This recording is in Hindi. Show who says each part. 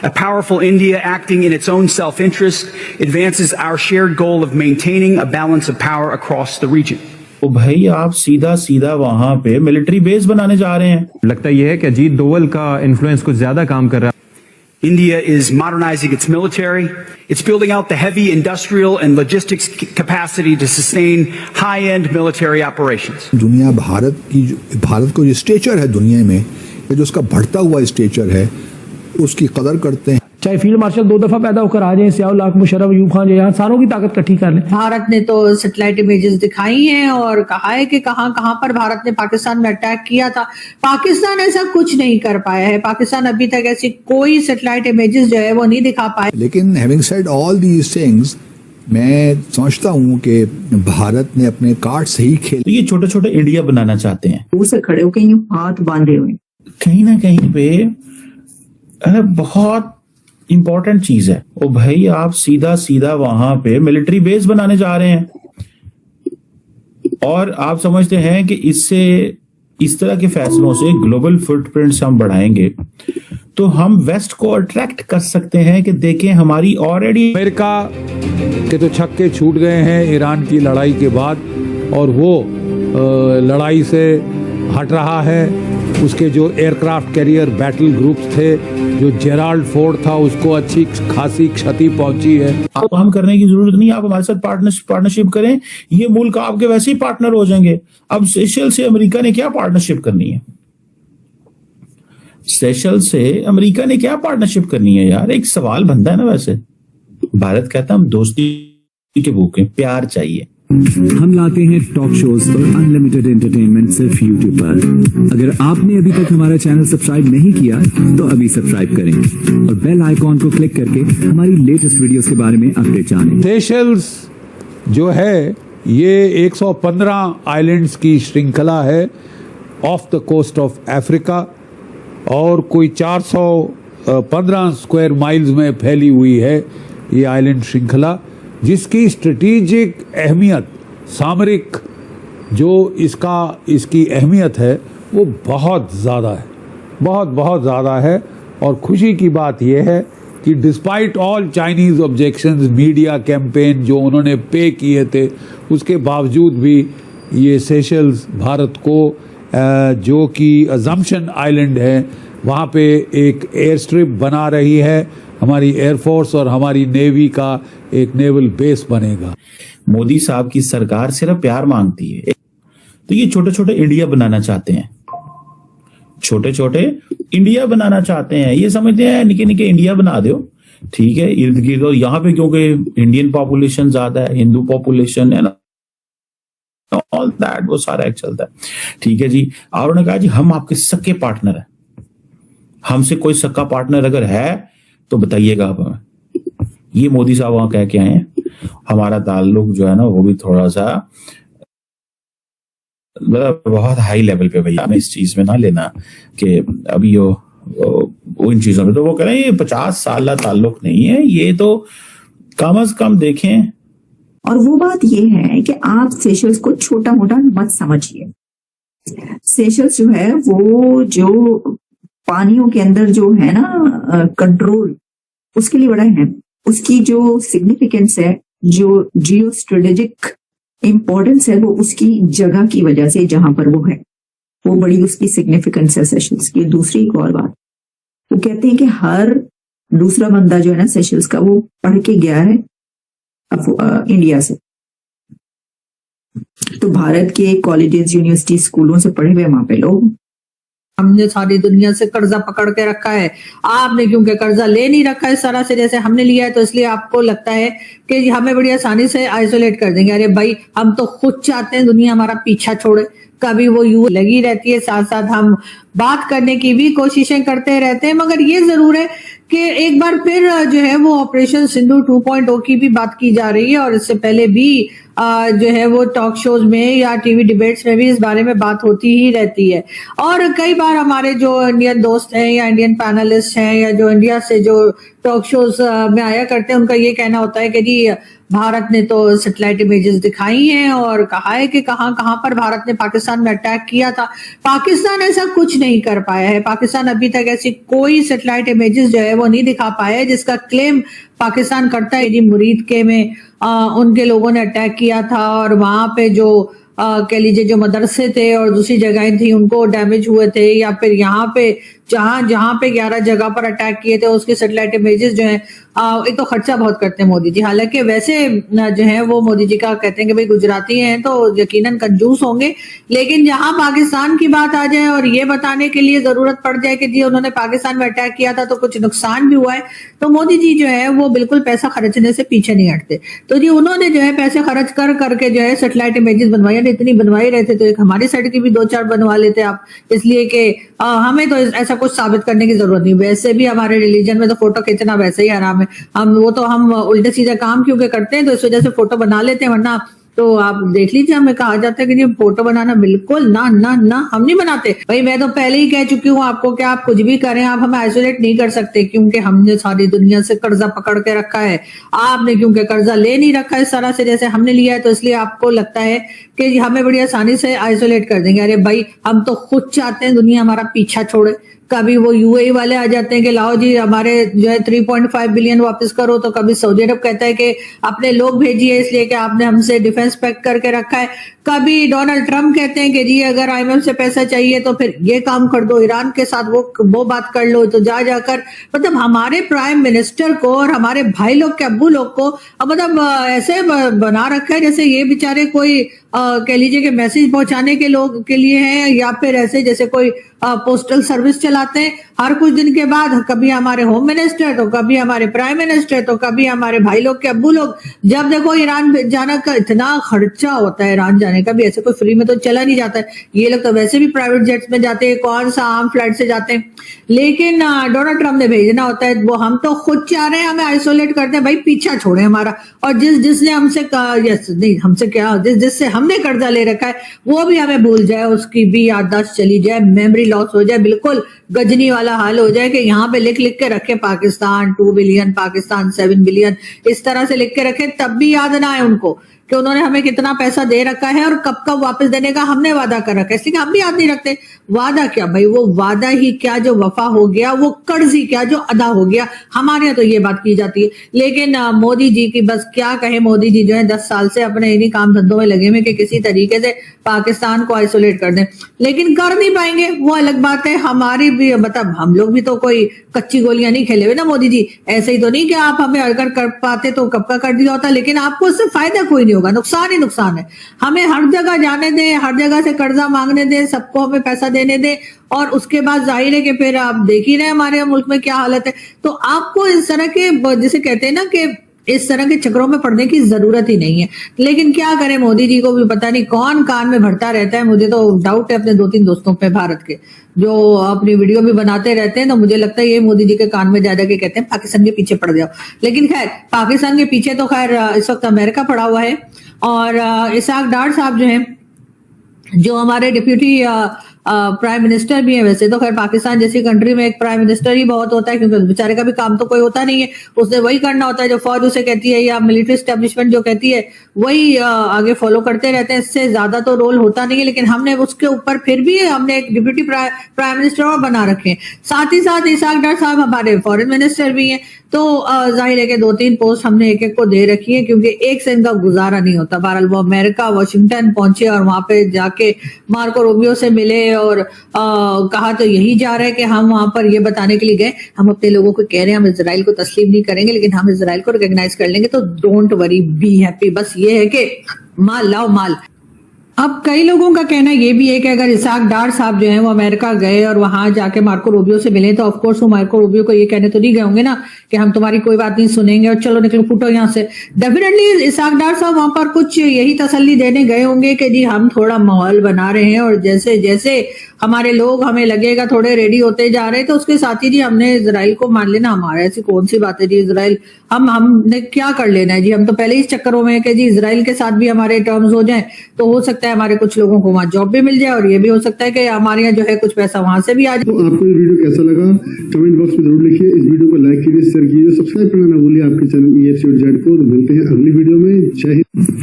Speaker 1: A powerful India acting in its own self-interest advances our shared goal of maintaining a balance of power across the region.
Speaker 2: तो भाई आप सीधा सीधा वहां पे मिलिट्री बेस बनाने जा रहे हैं।
Speaker 3: लगता यह है कि अजीत दोवल का इन्फ्लुएंस कुछ ज्यादा काम कर रहा है।
Speaker 1: India is modernizing its military. It's building out the heavy industrial and logistics capacity to sustain high-end military operations.
Speaker 4: दुनिया भारत को जो स्टेचर है दुनिया में, ये जो उसका बढ़ता हुआ स्टेचर है, उसकी कदर करते हैं।
Speaker 5: चाहे फील्ड मार्शल 2 दफा पैदा होकर आ जाए, सियाउल हक मुशर्रफ, अयूब खान, यहाँ सारों की ताकत इकट्ठी कर लें।
Speaker 6: भारत ने तो सैटेलाइट इमेजेस दिखाई हैं और कहा है कि कहां पर भारत ने पाकिस्तान में अटैक किया था। पाकिस्तान ऐसा कुछ नहीं कर पाया है। पाकिस्तान अभी तक ऐसी कोई सैटेलाइट इमेजेस जो है वो नहीं दिखा पाए।
Speaker 4: लेकिन having said all these things, मैं समझता हूँ कि भारत ने अपने कार्ड सही खेल।
Speaker 2: तो ये छोटे छोटे इंडिया बनाना चाहते हैं।
Speaker 7: दूर से खड़े होकर यूं हाथ बांधे हुए,
Speaker 2: कहीं ना कहीं पे बहुत इंपॉर्टेंट चीज है। ओ भाई आप सीधा सीधा वहां पे मिलिट्री बेस बनाने जा रहे हैं और आप समझते हैं कि इससे, इस तरह के फैसलों से ग्लोबल फुटप्रिंट्स हम बढ़ाएंगे तो हम वेस्ट को अट्रैक्ट कर सकते हैं कि देखें हमारी ऑलरेडी।
Speaker 8: अमेरिका के तो छक्के छूट गए हैं ईरान की लड़ाई के बाद और वो लड़ाई से हट रहा है। उसके जो एयरक्राफ्ट कैरियर बैटल ग्रुप्स थे, जो जेराल्ड फोर्ड था, उसको अच्छी खासी क्षति पहुंची है।
Speaker 2: आपको हम करने की जरूरत नहीं, आप हमारे साथ पार्टनरशिप करें। ये मुल्क आपके वैसे ही पार्टनर हो जाएंगे। अब सेशल से अमेरिका ने क्या पार्टनरशिप करनी है? सेशल से अमेरिका ने क्या पार्टनरशिप करनी है यार? एक सवाल बनता है ना। वैसे भारत कहता है हम दोस्ती के भूखे, प्यार चाहिए।
Speaker 9: हम लाते हैं टॉक शोज और अनलिमिटेड एंटरटेनमेंट सिर्फ YouTube पर। अगर आपने अभी तक हमारा चैनल सब्सक्राइब नहीं किया तो अभी सब्सक्राइब करें और बेल आइकॉन को क्लिक करके हमारी लेटेस्ट वीडियोस के बारे में अपडेट जानें।
Speaker 8: सेशल्स जो है ये 115 आइलैंड्स की श्रृंखला है of the coast of Africa और कोई 415 स्क्वायर माइल्स में फैली हुई है ये आइलैंड श्रृंखला, जिसकी स्ट्रेटेजिक अहमियत, सामरिक जो इसकी अहमियत है वो बहुत ज़्यादा है, बहुत ज़्यादा है। और खुशी की बात यह है कि despite all Chinese objections, media campaign जो उन्होंने पे किए थे, उसके बावजूद भी ये सेशल्स भारत को जो कि अजम्पशन आइलैंड है वहाँ पे एक एयर स्ट्रिप बना रही है। हमारी एयरफोर्स और हमारी नेवी का एक नेवल बेस बनेगा।
Speaker 2: मोदी साहब की सरकार सिर्फ प्यार मांगती है। तो ये छोटे छोटे इंडिया बनाना चाहते हैं, छोटे छोटे इंडिया बनाना चाहते हैं। ये समझते हैं निके निके इंडिया बना दो, ठीक है, इर्द गिर्द। यहाँ पे क्योंकि इंडियन पॉपुलेशन ज्यादा है, हिंदू पॉपुलेशन है ना, ऑल दैट, वो सारा एक चलता है, ठीक है जी। और उन्होंने कहा जी हम आपके सक्के पार्टनर हैं, हमसे कोई सक्का पार्टनर अगर है तो बताइएगा आप हमें। ये मोदी साहब वहां कह के आए हैं। हमारा ताल्लुक जो है ना वो भी थोड़ा सा बहुत हाई लेवल पे, भैया हमें इस चीज में ना लेना कि अभी वो इन चीजों में, तो वो कह रहे हैं ये 50 साल ताल्लुक नहीं है, ये तो कम से कम देखें।
Speaker 7: और वो बात ये है कि आप सेशल्स को छोटा मोटा मत समझिए। सेशल्स जो है वो जो पानियों के अंदर जो है ना कंट्रोल, उसके लिए बड़ा है। उसकी जो सिग्निफिकेंस है, जो जियो स्ट्रेटेजिक इंपॉर्टेंस है, वो उसकी जगह की वजह से जहां पर वो है, वो बड़ी उसकी सिग्निफिकेंस है सेशल्स की। दूसरी एक और बात, वो कहते हैं कि हर दूसरा बंदा जो है ना सेशल्स का, वो पढ़ के गया है इंडिया से। तो भारत के कॉलेजेस, यूनिवर्सिटी, स्कूलों से पढ़े हुए वहां पे लोग।
Speaker 6: हमने सारी दुनिया से कर्जा पकड़ के रखा है, आपने क्योंकि कर्जा ले नहीं रखा इस तरह से जैसे हमने लिया है, तो इसलिए आपको लगता है कि हमें बड़ी आसानी से आइसोलेट कर देंगे। अरे भाई, हम तो खुद चाहते हैं दुनिया हमारा पीछा छोड़े। कभी वो यूं लगी रहती है, साथ साथ हम बात करने की भी कोशिशें करते रहते हैं, मगर ये जरूर है कि एक बार फिर जो है वो ऑपरेशन सिंधु 2.0 की भी बात की जा रही है और इससे पहले भी जो है वो टॉक शोज में या टीवी डिबेट्स में भी इस बारे में बात होती ही रहती है। और कई बार हमारे जो इंडियन दोस्त हैं या इंडियन पैनलिस्ट हैं या जो इंडिया से जो टॉक शोज में आया करते हैं, उनका ये कहना होता है कि जी भारत ने तो सैटेलाइट इमेजेस दिखाई हैं और कहा है कि कहां कहां पर भारत ने पाकिस्तान में अटैक किया था। पाकिस्तान ऐसा कुछ नहीं कर पाया है। पाकिस्तान अभी तक ऐसी कोई सैटेलाइट इमेजेस जो है वो नहीं दिखा पाया है जिसका क्लेम पाकिस्तान करता है। मुरीद के में उनके लोगों ने अटैक किया था और वहां पे जो कह लीजिए जो मदरसे थे और दूसरी जगहें थी उनको डैमेज हुए थे, या फिर यहाँ पे जहां पे 11 जगह पर अटैक किए थे उसके सैटेलाइट इमेजेस जो है एक तो खर्चा बहुत करते हैं मोदी जी। हालांकि वैसे जो है वो मोदी जी का कहते हैं कि भाई गुजराती हैं तो यकीनन कंजूस होंगे, लेकिन जहां पाकिस्तान की बात आ जाए और ये बताने के लिए जरूरत पड़ जाए कि जी उन्होंने पाकिस्तान में अटैक किया था तो कुछ नुकसान भी हुआ है, तो मोदी जी जो है वो बिल्कुल पैसा खर्चने से पीछे नहीं हटते। तो जी उन्होंने जो है पैसे खर्च कर करके जो है सैटेलाइट इमेजेस बनवाई, इतनी बनवाई रहे थे तो एक हमारी साइड की भी 2-4 बनवा लेते आप, इसलिए कि हमें तो ऐसा कुछ साबित करने की जरूरत नहीं। वैसे भी हमारे रिलीजन में तो फोटो खींचना वैसे ही हराम है, हम उल्टे सीधे काम क्योंकि करते हैं तो इस वजह से फोटो बना लेते हैं, वरना तो आप देख लीजिए हमें कहा जाता है कि ये फोटो बनाना बिल्कुल ना ना ना हम नहीं बनाते। भाई मैं तो पहले ही कह चुकी हूँ आपको कि आप कुछ भी करें, आप हमें आइसोलेट नहीं कर सकते क्योंकि हमने सारी दुनिया से कर्जा पकड़ के रखा है। आपने क्योंकि कर्जा ले नहीं रखा इस तरह से जैसे हमने लिया है, तो इसलिए आपको लगता है कि हमें बड़ी आसानी से आइसोलेट कर देंगे। अरे भाई हम तो खुद चाहते हैं दुनिया हमारा पीछा छोड़े। कभी वो यूएई वाले आ जाते हैं कि लाओ जी हमारे जो है 3.5 बिलियन वापस करो, तो कभी सऊदी अरब कहता है कि अपने लोग भेजिए इसलिए कि आपने हमसे डिफेंस पैक्ट करके रखा है। कभी डोनाल्ड ट्रम्प कहते हैं कि जी अगर आईएमएफ से पैसा चाहिए तो फिर ये काम कर दो, ईरान के साथ वो बात कर लो। तो जाकर मतलब हमारे प्राइम मिनिस्टर को और हमारे भाई लोग के अब्बू लोग को मतलब ऐसे बना रखा है जैसे ये बेचारे कोई कह लीजिए कि मैसेज पहुंचाने के लोग के लिए हैं, या फिर ऐसे जैसे कोई पोस्टल सर्विस चलाते हैं। हर कुछ दिन के बाद कभी हमारे होम मिनिस्टर तो कभी हमारे प्राइम मिनिस्टर तो कभी हमारे भाई लोग के अब्बू लोग, जब देखो ईरान जाने का इतना खर्चा होता है, ईरान जाने का भी ऐसे कोई फ्री में तो चला नहीं जाता है। ये लोग तो वैसे भी प्राइवेट जेट्स में जाते हैं, कौन सा आम फ्लाइट से जाते हैं, लेकिन डोनाल्ड ट्रम्प ने भेजना होता है। वो हम तो खुद चाह रहे हैं हमें आइसोलेट करते हैं, भाई पीछा छोड़े हमारा। और जिसने हमसे नहीं हमसे क्या जिससे हमने कर्जा ले रखा है वो भी हमें भूल जाए, उसकी भी याददाश्त चली जाए, मेमोरी लॉस हो जाए, बिल्कुल गजनी वाला हाल हो जाए कि यहाँ पे लिख लिख के रखे पाकिस्तान 2 बिलियन, पाकिस्तान 7 बिलियन, इस तरह से लिख के रखे, तब भी याद ना आए उनको कि उन्होंने हमें कितना पैसा दे रखा है और कब कब वापस देने का हमने वादा कर रखा है। इसलिए हम भी याद नहीं रखते। वादा क्या भाई, वो वादा ही क्या जो वफा हो गया, वो कर्ज ही क्या जो अदा हो गया। हमारे यहाँ तो ये बात की जाती है, लेकिन मोदी जी की बस क्या कहे। मोदी जी जो है 10 साल से अपने इन्हीं काम धंधों में लगे हुए कि किसी तरीके से पाकिस्तान को आइसोलेट कर दें, लेकिन कर नहीं पाएंगे, वो अलग बात है। हमारी भी मतलब हम लोग भी तो कोई कच्ची गोलियां नहीं खेले हुए ना मोदी जी। ऐसे ही तो नहीं कि आप हमें अगर कर पाते तो कब का कर दिया होता, लेकिन आपको इससे फायदा कोई नहीं होगा, नुकसान ही नुकसान है। हमें हर जगह जाने दें, हर जगह से कर्जा मांगने दें, सबको हमें पैसा देने दें, और उसके बाद जाहिर है कि फिर आप देख ही रहे हैं हमारे मुल्क में क्या हालत है। तो आपको इस तरह के जिसे कहते हैं ना कि इस तरह के चक्रों में पड़ने की जरूरत ही नहीं है। लेकिन क्या करें, मोदी जी को भी पता नहीं कौन कान में भरता रहता है। मुझे तो डाउट है अपने 2-3 दोस्तों पे भारत के, जो अपनी वीडियो भी बनाते रहते हैं, तो मुझे लगता है ये मोदी जी के कान में ज्यादा के कहते हैं पाकिस्तान के पीछे पड़ जाओ। लेकिन खैर पाकिस्तान के पीछे तो खैर इस वक्त अमेरिका पड़ा हुआ है, और इसाक डार साहब जो है, जो हमारे डिप्यूटी प्राइम मिनिस्टर भी है। वैसे तो खैर पाकिस्तान जैसी कंट्री में एक प्राइम मिनिस्टर ही बहुत होता है, क्योंकि बेचारे का भी काम तो कोई होता नहीं है, उसने वही करना होता है जो फौज उसे कहती है या मिलिट्री एस्टेब्लिशमेंट जो कहती है वही आगे फॉलो करते रहते हैं। इससे ज्यादा तो रोल होता नहीं है, लेकिन हमने उसके ऊपर फिर भी हमने एक डिप्यूटी प्राइम मिनिस्टर और बना रखे हैं। साथ ही साथ इसाक डार साहब हमारे फॉरेन मिनिस्टर भी हैं, तो जाहिर है कि 2-3 पोस्ट हमने एक एक को दे रखी है, क्योंकि एक से इनका गुजारा नहीं होता। बहरहाल वो अमेरिका वाशिंगटन पहुंचे और वहां पे जाके मार्को रूबियो से मिले और कहा तो यही जा रहा है कि हम वहां पर ये बताने के लिए गए, हम अपने लोगों को कह रहे हैं हम इजराइल को तस्लीम नहीं करेंगे, लेकिन हम इजराइल को रिकॉग्नाइज कर लेंगे, तो डोंट वरी बी हैप्पी। बस ये है कि माल लाओ माल। अब कई लोगों का कहना ये भी है कि अगर इसाक डार साहब जो हैं वो अमेरिका गए और वहां जाके मार्को रूबियो से मिले तो ऑफकोर्स वो मार्को रूबियो को ये कहने तो नहीं गए होंगे ना कि हम तुम्हारी कोई बात नहीं सुनेंगे और चलो निकलो फूटो यहाँ से। डेफिनेटली इसाक डार साहब वहां पर कुछ यही तसल्ली देने गए होंगे कि जी हम थोड़ा माहौल बना रहे हैं और जैसे जैसे हमारे लोग हमें लगेगा थोड़े रेडी होते जा रहे हैं तो उसके साथ ही जी हमने इजराइल को मान लेना। हमारे ऐसी कौन सी बात है जी, इजराइल हमने क्या कर लेना है जी, हम तो पहले ही इस चक्करों में है कि जी इजराइल के साथ भी हमारे टर्म्स हो जाएं तो हो सकता है हमारे कुछ लोगों को वहां जॉब भी मिल जाए और ये भी हो सकता है कि हमारे यहाँ जो है कुछ पैसा वहां से भी आ जाए।
Speaker 10: तो आपको ये वीडियो कैसा लगा कमेंट बॉक्स में जरूर लिखिए, इस वीडियो को लाइक कीजिए, शेयर कीजिए, सब्सक्राइब करना ना भूलिए आपके चैनल EFC.Z को। तो मिलते हैं अगली वीडियो में। जय हिंद।